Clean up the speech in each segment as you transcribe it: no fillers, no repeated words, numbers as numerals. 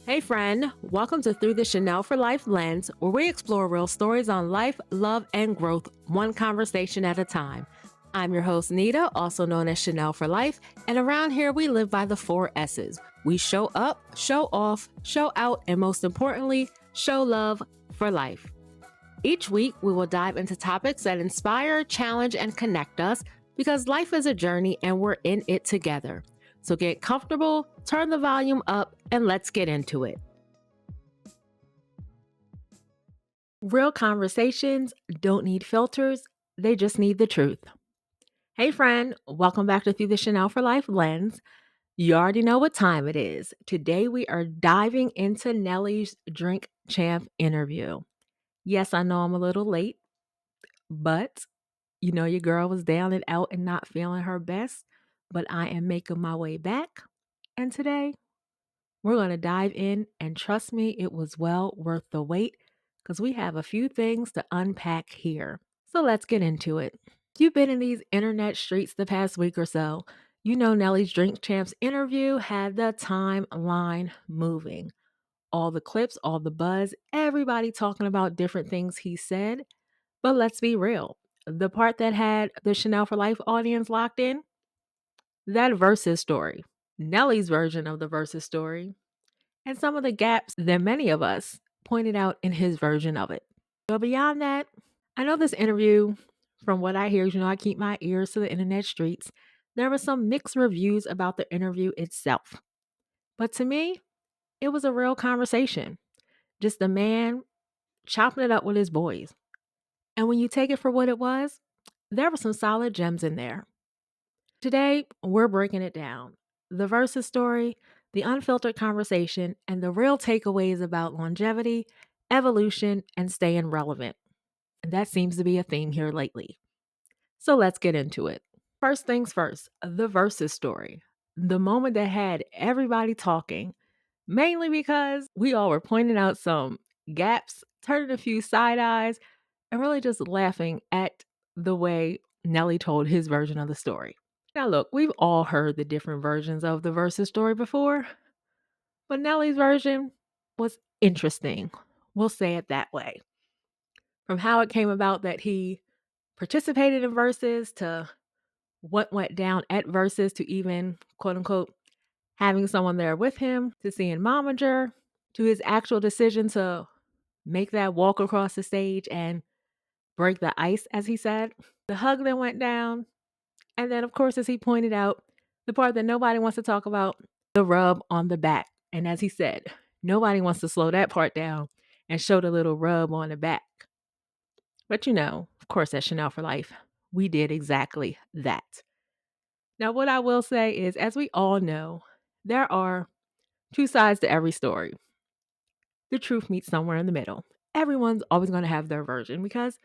Hey, friend, welcome to Through the Chanel for Life lens, where we explore real stories on life, love, and growth, one conversation at a time. I'm your host, Nita, also known as Chanel for Life, and around here we live by the four S's. We show up, show off, show out, and most importantly, show love for life. Each week, we will dive into topics that inspire, challenge, and connect us because life is a journey and we're in it together. So get comfortable, turn the volume up, and let's get into it. Real conversations don't need filters, they just need the truth. Hey, friend, welcome back to Through the Chanel for Life lens. You already know what time it is. Today, we are diving into Nelly's Drink Champ interview. Yes, I know I'm a little late, but your girl was down and out and not feeling her best, but I am making my way back. And today, we're going to dive in, and trust me, it was well worth the wait because we have a few things to unpack here. So let's get into it. If you've been in these internet streets the past week or so, you know Nelly's Drink Champs interview had the timeline moving. All the clips, all the buzz, everybody talking about different things he said. But let's be real. The part that had the Chanel for Life audience locked in, that versus story, Nelly's version of the versus story, and some of the gaps that many of us pointed out in his version of it. But beyond that, I know this interview, from what I hear, I keep my ears to the internet streets. There were some mixed reviews about the interview itself. But to me, it was a real conversation. Just a man chopping it up with his boys. And when you take it for what it was, there were some solid gems in there. Today, we're breaking it down. The versus story, the unfiltered conversation, and the real takeaways about longevity, evolution, and staying relevant. And that seems to be a theme here lately. So let's get into it. First things first, the versus story. The moment that had everybody talking, mainly because we all were pointing out some gaps, turning a few side eyes, and really just laughing at the way Nelly told his version of the story. Now, look, we've all heard the different versions of the versus story before, but Nelly's version was interesting. We'll say it that way. From how it came about that he participated in verses to what went down at verses to even, quote unquote, having someone there with him to seeing Momager to his actual decision to make that walk across the stage and break the ice, as he said. The hug that went down, and then, of course, as he pointed out, the part that nobody wants to talk about, the rub on the back. And as he said, nobody wants to slow that part down and show the little rub on the back. But of course, at Chanel for Life, we did exactly that. Now, what I will say is, as we all know, there are two sides to every story. The truth meets somewhere in the middle. Everyone's always going to have their version because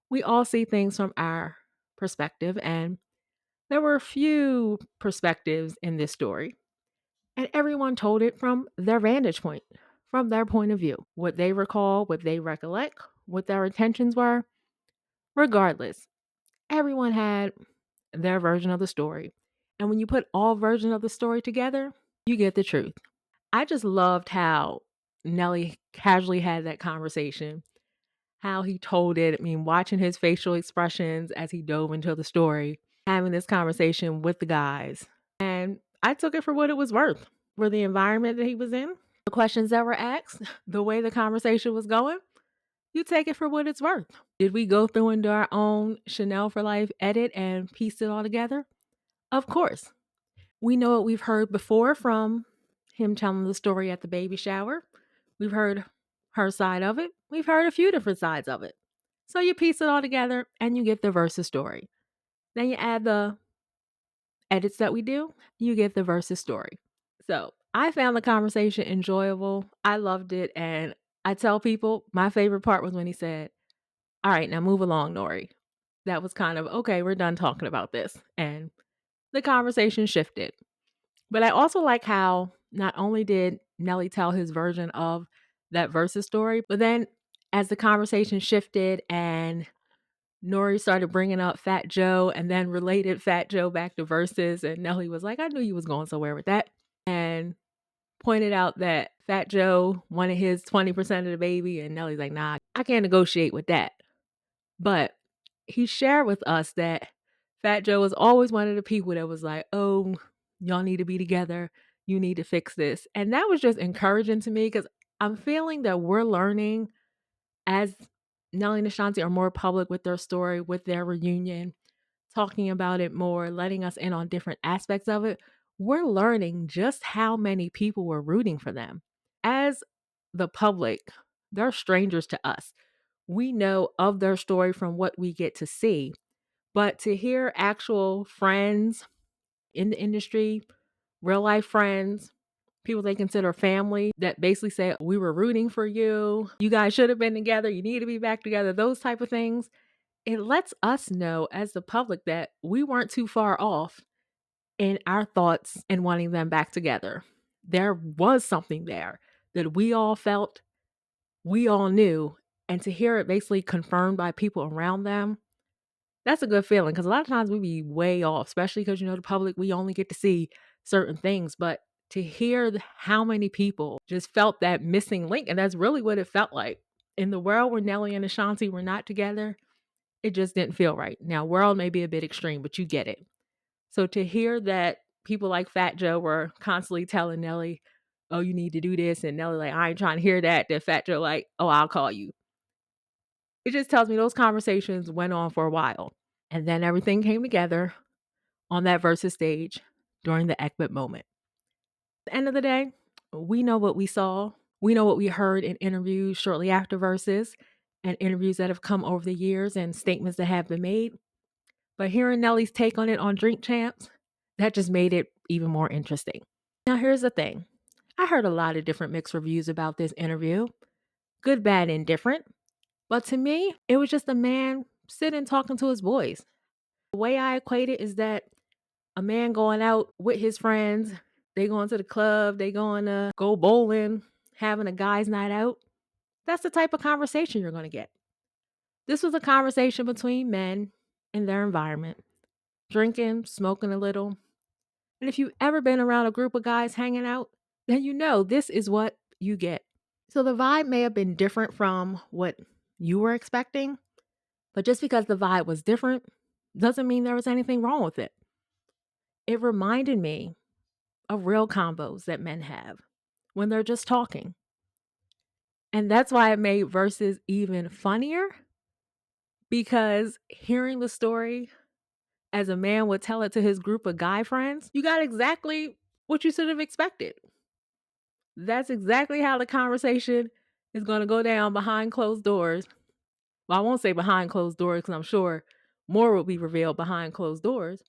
we all see things from our perspective, and there were a few perspectives in this story, and everyone told it from their vantage point, from their point of view, what they recall, what they recollect, what their intentions were. Regardless, everyone had their version of the story. And when you put all versions of the story together, you get the truth. I just loved how Nelly casually had that conversation, how he told it. I mean, watching his facial expressions as he dove into the story, having this conversation with the guys. And I took it for what it was worth, for the environment that he was in, the questions that were asked, the way the conversation was going. You take it for what it's worth. Did we go through and do our own Chanel for Life edit and piece it all together? Of course. We know what we've heard before from him telling the story at the baby shower. We've heard her side of it. We've heard a few different sides of it. So you piece it all together and you get the versus story. Then you add the edits that we do, you get the versus story. So I found the conversation enjoyable. I loved it. And I tell people my favorite part was when he said, "All right, now move along, Nori." That was kind of, okay, we're done talking about this. And the conversation shifted. But I also like how not only did Nelly tell his version of that versus story, but then as the conversation shifted and Nori started bringing up Fat Joe and then related Fat Joe back to verses, and Nelly was like, "I knew you was going somewhere with that." And pointed out that Fat Joe wanted his 20% of the baby, and Nelly's like, nah, I can't negotiate with that. But he shared with us that Fat Joe was always one of the people that was like, oh, y'all need to be together. You need to fix this. And that was just encouraging to me because I'm feeling that we're learning as Nelly and Ashanti are more public with their story, with their reunion, talking about it more, letting us in on different aspects of it. We're learning just how many people were rooting for them. As the public, they're strangers to us. We know of their story from what we get to see, but to hear actual friends in the industry, real life friends, people they consider family that basically say, we were rooting for you. You guys should have been together. You need to be back together. Those type of things. It lets us know as the public that we weren't too far off in our thoughts and wanting them back together. There was something there that we all felt, we all knew. And to hear it basically confirmed by people around them, that's a good feeling because a lot of times we be way off, especially because, the public, we only get to see certain things. But to hear how many people just felt that missing link, and that's really what it felt like. In the world where Nelly and Ashanti were not together, it just didn't feel right. Now, world may be a bit extreme, but you get it. So to hear that people like Fat Joe were constantly telling Nelly, oh, you need to do this, and Nelly like, I ain't trying to hear that. Then Fat Joe like, oh, I'll call you. It just tells me those conversations went on for a while. And then everything came together on that VERZUZ stage during the Ekbit moment. At the end of the day, we know what we saw. We know what we heard in interviews shortly after VERZUZ and interviews that have come over the years and statements that have been made. But hearing Nelly's take on it on Drink Champs, that just made it even more interesting. Now, here's the thing. I heard a lot of different mixed reviews about this interview. Good, bad, indifferent. But to me, it was just a man sitting talking to his boys. The way I equate it is that a man going out with his friends, they going to the club, they going to go bowling, having a guy's night out. That's the type of conversation you're going to get. This was a conversation between men in their environment, drinking, smoking a little. And if you've ever been around a group of guys hanging out, then you know this is what you get. So the vibe may have been different from what you were expecting, but just because the vibe was different doesn't mean there was anything wrong with it. It reminded me of real combos that men have when they're just talking. And that's why it made VERZUZ even funnier, because hearing the story as a man would tell it to his group of guy friends, you got exactly what you should have expected. That's exactly how the conversation is going to go down behind closed doors. Well, I won't say behind closed doors because I'm sure more will be revealed behind closed doors.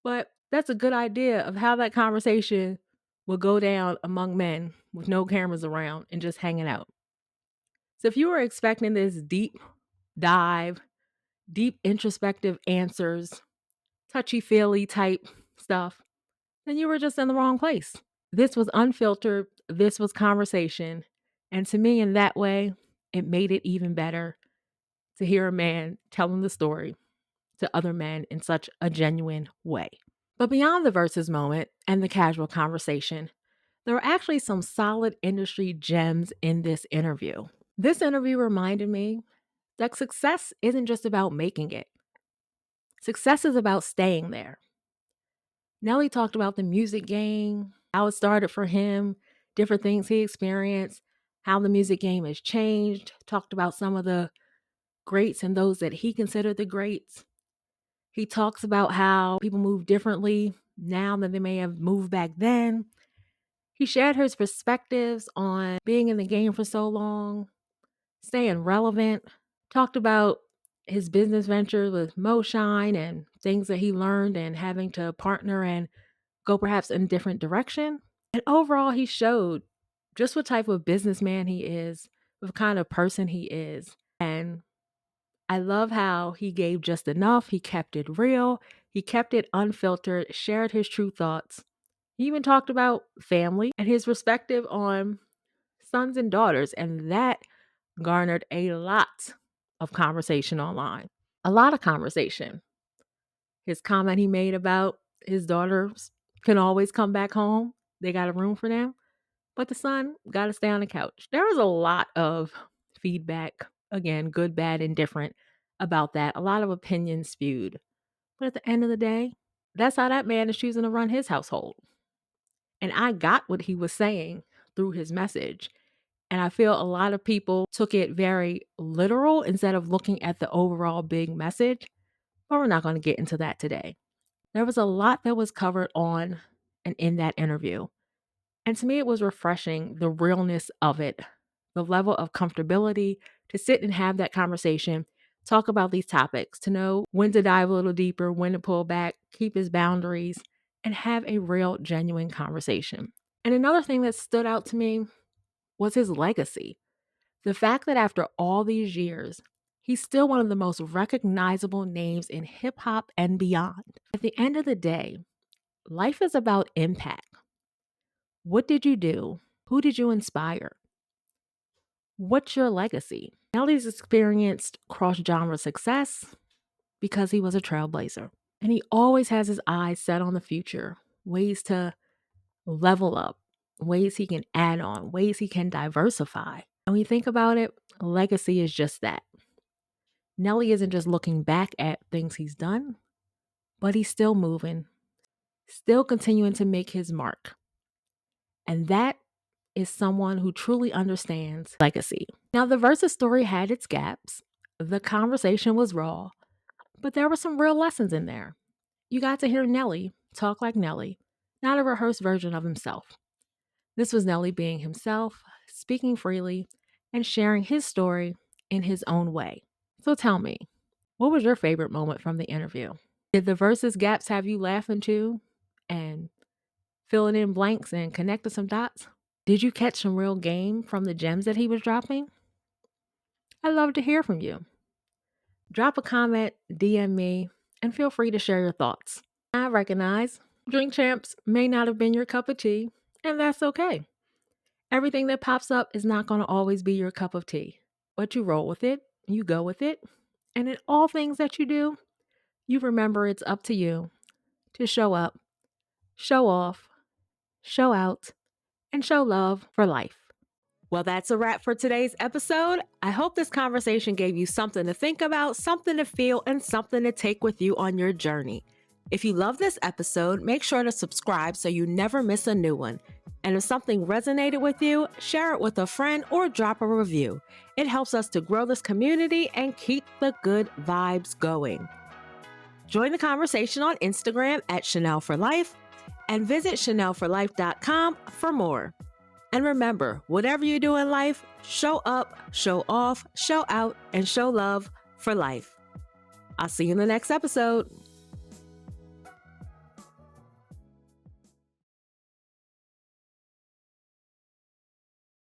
But that's a good idea of how that conversation will go down among men with no cameras around and just hanging out. So if you were expecting this deep dive, deep introspective answers, touchy-feely type stuff, then you were just in the wrong place. This was unfiltered. This was conversation. And to me, in that way, it made it even better to hear a man telling the story to other men in such a genuine way. But beyond the VERZUZ moment and the casual conversation, there were actually some solid industry gems in this interview. This interview reminded me that success isn't just about making it. Success is about staying there. Nelly talked about the music game, how it started for him, different things he experienced, how the music game has changed, talked about some of the greats and those that he considered the greats. He talks about how people move differently now than they may have moved back then. He shared his perspectives on being in the game for so long, staying relevant, talked about his business ventures with Moshine and things that he learned and having to partner and go perhaps in a different direction. And overall, he showed just what type of businessman he is, what kind of person he is. And I love how he gave just enough. He kept it real. He kept it unfiltered, shared his true thoughts. He even talked about family and his perspective on sons and daughters. And that garnered a lot of conversation online. A lot of conversation. His comment he made about his daughters can always come back home. They got a room for them. but the son got to stay on the couch. There was a lot of feedback, again, good, bad, indifferent about that. A lot of opinions spewed. But at the end of the day, that's how that man is choosing to run his household. And I got what he was saying through his message. And I feel a lot of people took it very literal instead of looking at the overall big message. But we're not going to get into that today. There was a lot that was covered on and in that interview. And to me, it was refreshing, the realness of it, the level of comfortability to sit and have that conversation, talk about these topics, to know when to dive a little deeper, when to pull back, keep his boundaries, and have a real, genuine conversation. And another thing that stood out to me was his legacy. The fact that after all these years, he's still one of the most recognizable names in hip hop and beyond. At the end of the day, life is about impact. What did you do? Who did you inspire? What's your legacy? Nelly's experienced cross-genre success because he was a trailblazer. And he always has his eyes set on the future, ways to level up, ways he can add on, ways he can diversify. And when you think about it, legacy is just that. Nelly isn't just looking back at things he's done, but he's still moving, still continuing to make his mark. And that is someone who truly understands legacy. Now, the VERZUZ story had its gaps. The conversation was raw, but there were some real lessons in there. You got to hear Nelly talk like Nelly, not a rehearsed version of himself. This was Nelly being himself, speaking freely, and sharing his story in his own way. So tell me, what was your favorite moment from the interview? Did the VERZUZ gaps have you laughing too and filling in blanks and connecting some dots? Did you catch some real game from the gems that he was dropping? I'd love to hear from you. Drop a comment, DM me, and feel free to share your thoughts. I recognize Drink Champs may not have been your cup of tea, and that's okay. Everything that pops up is not going to always be your cup of tea, but you roll with it, you go with it, and in all things that you do, you remember it's up to you to show up, show off, show out, and show love for life. Well, that's a wrap for today's episode. I hope this conversation gave you something to think about, something to feel, and something to take with you on your journey. If you love this episode, make sure to subscribe so you never miss a new one. And if something resonated with you, share it with a friend or drop a review. It helps us to grow this community and keep the good vibes going. Join the conversation on Instagram at Chanel for Life and visit chanelforlife.com for more. And remember, whatever you do in life, show up, show off, show out, and show love for life. I'll see you in the next episode.